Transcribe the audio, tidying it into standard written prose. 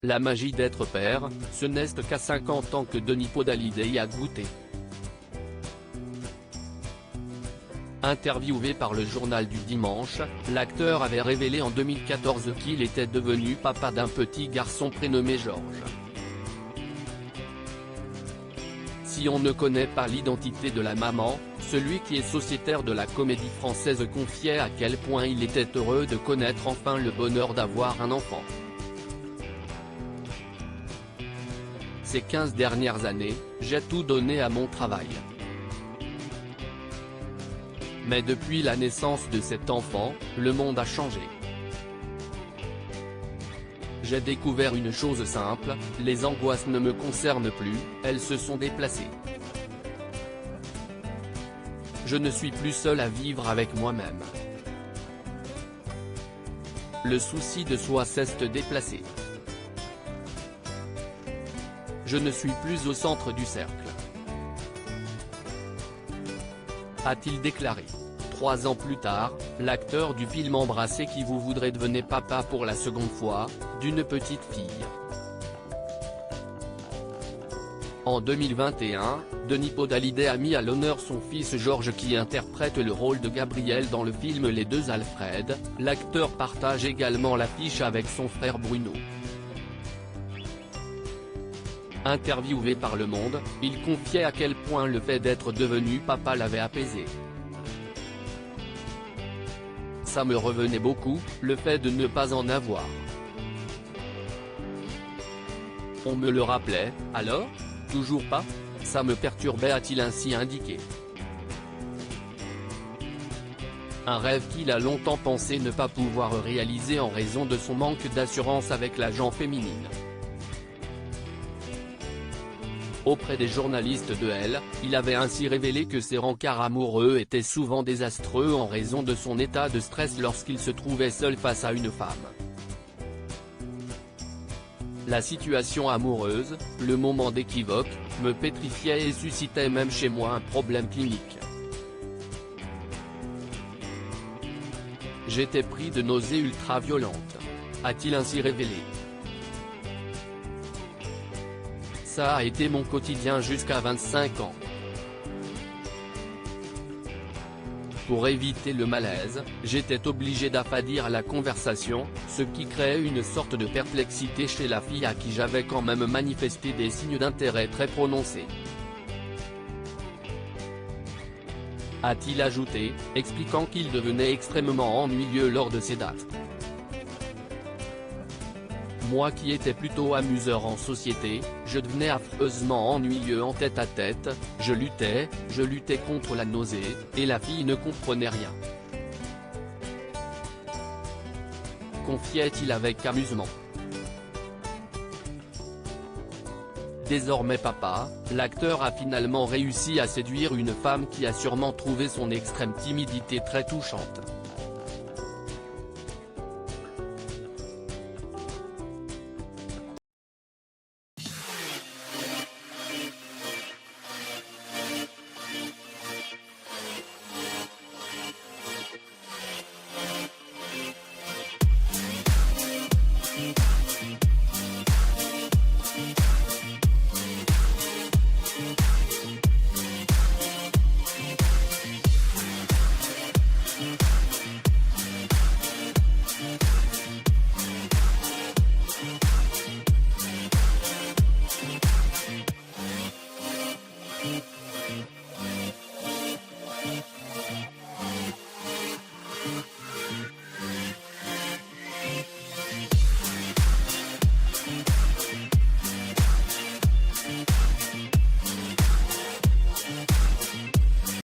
La magie d'être père, ce n'est qu'à 50 ans que Denis Podalides y a goûté. Interviewé par le journal du dimanche, l'acteur avait révélé en 2014 qu'il était devenu papa d'un petit garçon prénommé Georges. Si on ne connaît pas l'identité de la maman, celui qui est sociétaire de la Comédie Française confiait à quel point il était heureux de connaître enfin le bonheur d'avoir un enfant. Ces 15 dernières années, j'ai tout donné à mon travail. Mais depuis la naissance de cet enfant, le monde a changé. J'ai découvert une chose simple, les angoisses ne me concernent plus, elles se sont déplacées. Je ne suis plus seul à vivre avec moi-même. Le souci de soi s'est déplacé. Je ne suis plus au centre du cercle. A-t-il déclaré. 3 ans plus tard, l'acteur du film Embrassez qui vous voudrait devenir papa pour la seconde fois, d'une petite fille. En 2021, Denis Podalides a mis à l'honneur son fils Georges qui interprète le rôle de Gabriel dans le film Les Deux Alfred. L'acteur partage également l'affiche avec son frère Bruno. Interviewé par Le Monde, il confiait à quel point le fait d'être devenu papa l'avait apaisé. Ça me revenait beaucoup, le fait de ne pas en avoir. On me le rappelait, alors ? Toujours pas ? Ça me perturbait, a-t-il ainsi indiqué. Un rêve qu'il a longtemps pensé ne pas pouvoir réaliser en raison de son manque d'assurance avec la gent féminine. Auprès des journalistes de Elle, il avait ainsi révélé que ses rencarts amoureux étaient souvent désastreux en raison de son état de stress lorsqu'il se trouvait seul face à une femme. La situation amoureuse, le moment d'équivoque, me pétrifiait et suscitait même chez moi un problème clinique. J'étais pris de nausées ultra-violentes, a-t-il ainsi révélé. Ça a été mon quotidien jusqu'à 25 ans. Pour éviter le malaise, j'étais obligé d'affadir la conversation, ce qui créait une sorte de perplexité chez la fille à qui j'avais quand même manifesté des signes d'intérêt très prononcés. A-t-il ajouté, expliquant qu'il devenait extrêmement ennuyeux lors de ces dates. Moi qui étais plutôt amuseur en société, je devenais affreusement ennuyeux en tête-à-tête, je luttais contre la nausée, et la fille ne comprenait rien. Confiait-il avec amusement. Désormais papa, l'acteur a finalement réussi à séduire une femme qui a sûrement trouvé son extrême timidité très touchante.